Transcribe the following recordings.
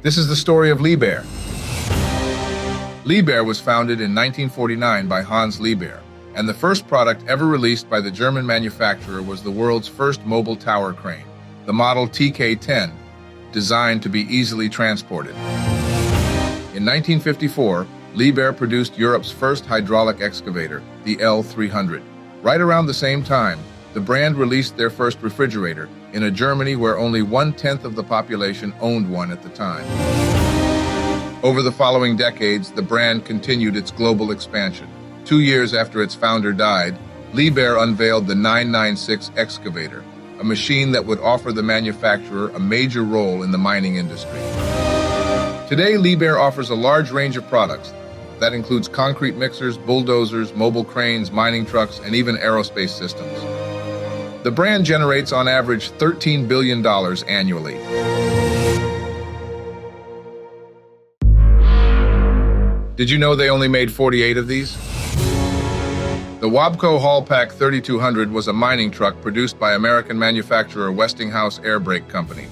This is the story of Liebherr. Liebherr was founded in 1949 by Hans Liebherr, and the first product ever released by the German manufacturer was the world's first mobile tower crane, the model TK10, designed to be easily transported. In 1954, Liebherr produced Europe's first hydraulic excavator, the L300. Right around the same time, the brand released their first refrigerator in a Germany where only 1/10 of the population owned one at the time. Over the following decades, the brand continued its global expansion. 2 years after its founder died, Liebherr unveiled the 996 excavator, a machine that would offer the manufacturer a major role in the mining industry. Today, Liebherr offers a large range of products that includes concrete mixers, bulldozers, mobile cranes, mining trucks, and even aerospace systems. The brand generates on average $13 billion annually. Did you know they only made 48 of these? The Wabco Haulpak 3200 was a mining truck produced by American manufacturer Westinghouse Air Brake Company.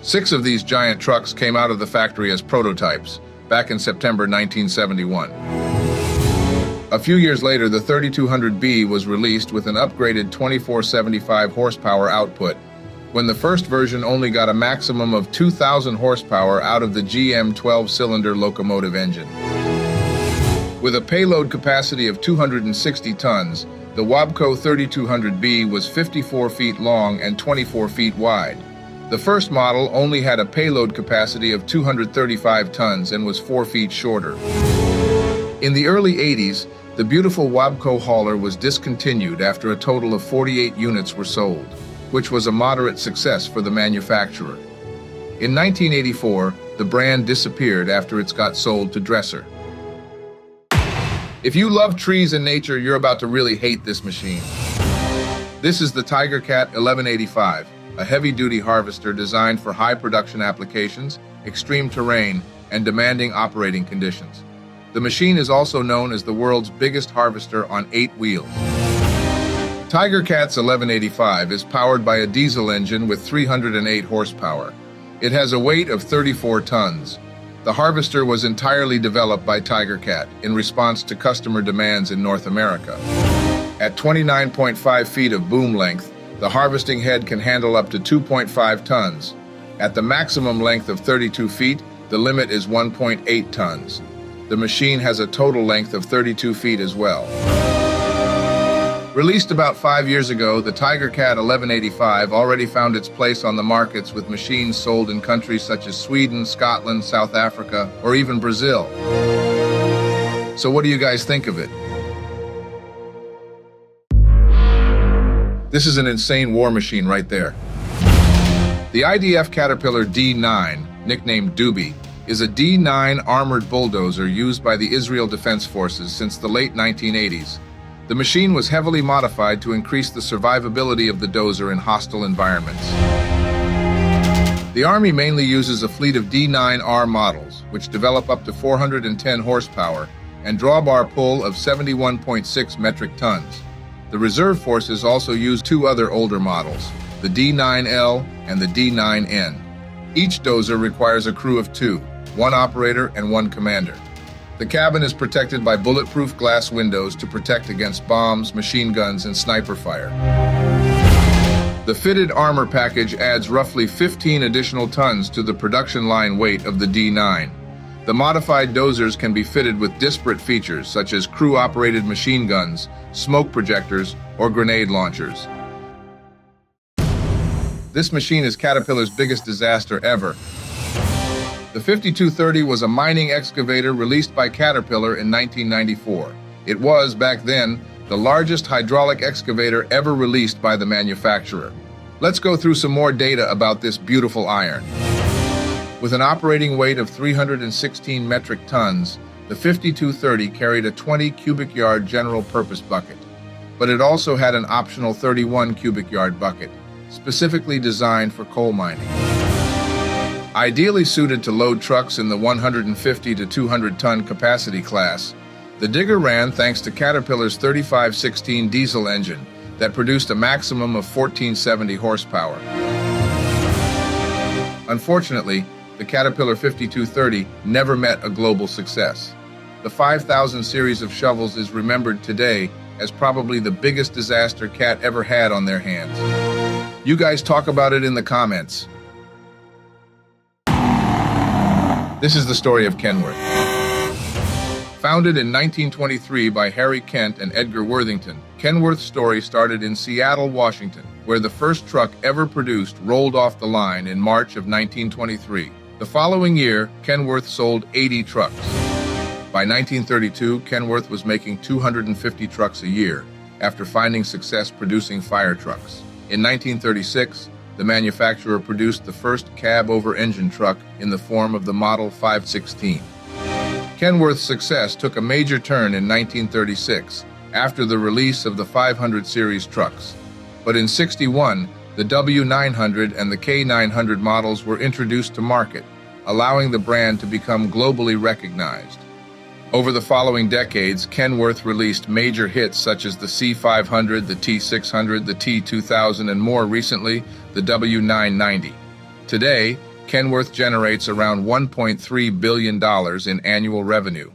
6 of these giant trucks came out of the factory as prototypes back in September 1971. A few years later, the 3200B was released with an upgraded 2475 horsepower output, when the first version only got a maximum of 2,000 horsepower out of the GM 12-cylinder locomotive engine. With a payload capacity of 260 tons, the Wabco 3200B was 54 feet long and 24 feet wide. The first model only had a payload capacity of 235 tons and was 4 feet shorter. In the early 80s, the beautiful Wabco hauler was discontinued after a total of 48 units were sold, which was a moderate success for the manufacturer. In 1984, the brand disappeared after it got sold to Dresser. If you love trees and nature, you're about to really hate this machine. This is the Tigercat 1185, a heavy-duty harvester designed for high production applications, extreme terrain, and demanding operating conditions. The machine is also known as the world's biggest harvester on 8 wheels. Tigercat's 1185 is powered by a diesel engine with 308 horsepower. It has a weight of 34 tons. The harvester was entirely developed by Tigercat in response to customer demands in North America. At 29.5 feet of boom length, the harvesting head can handle up to 2.5 tons. At the maximum length of 32 feet, the limit is 1.8 tons. The machine has a total length of 32 feet as well. Released about 5 years ago, the Tigercat 1185 already found its place on the markets with machines sold in countries such as Sweden, Scotland, South Africa, or even Brazil. So what do you guys think of it? This is an insane war machine right there. The IDF Caterpillar D9, nicknamed Doobie, is a D9 armored bulldozer used by the Israel Defense Forces since the late 1980s. The machine was heavily modified to increase the survivability of the dozer in hostile environments. The Army mainly uses a fleet of D9R models, which develop up to 410 horsepower and drawbar pull of 71.6 metric tons. The Reserve Forces also use 2 other older models, the D9L and the D9N. Each dozer requires a crew of 2, 1 operator and 1 commander. The cabin is protected by bulletproof glass windows to protect against bombs, machine guns, and sniper fire. The fitted armor package adds roughly 15 additional tons to the production line weight of the D9. The modified dozers can be fitted with disparate features such as crew-operated machine guns, smoke projectors, or grenade launchers. This machine is Caterpillar's biggest disaster ever. The 5230 was a mining excavator released by Caterpillar in 1994. It was, back then, the largest hydraulic excavator ever released by the manufacturer. Let's go through some more data about this beautiful iron. With an operating weight of 316 metric tons, the 5230 carried a 20 cubic yard general purpose bucket, but it also had an optional 31 cubic yard bucket, specifically designed for coal mining. Ideally suited to load trucks in the 150 to 200 ton capacity class, the digger ran thanks to Caterpillar's 3516 diesel engine that produced a maximum of 1470 horsepower. Unfortunately, the Caterpillar 5230 never met a global success. The 5000 series of shovels is remembered today as probably the biggest disaster Cat ever had on their hands. You guys talk about it in the comments. This is the story of Kenworth. Founded in 1923 by Harry Kent and Edgar Worthington, Kenworth's story started in Seattle, Washington, where the first truck ever produced rolled off the line in March of 1923. The following year, Kenworth sold 80 trucks. By 1932, Kenworth was making 250 trucks a year, after finding success producing fire trucks. In 1936, the manufacturer produced the first cab-over-engine truck in the form of the Model 516. Kenworth's success took a major turn in 1936, after the release of the 500 series trucks. But in '61, the W900 and the K900 models were introduced to market, allowing the brand to become globally recognized. Over the following decades, Kenworth released major hits such as the C500, the T600, the T2000, and more recently, the W990. Today, Kenworth generates around $1.3 billion in annual revenue.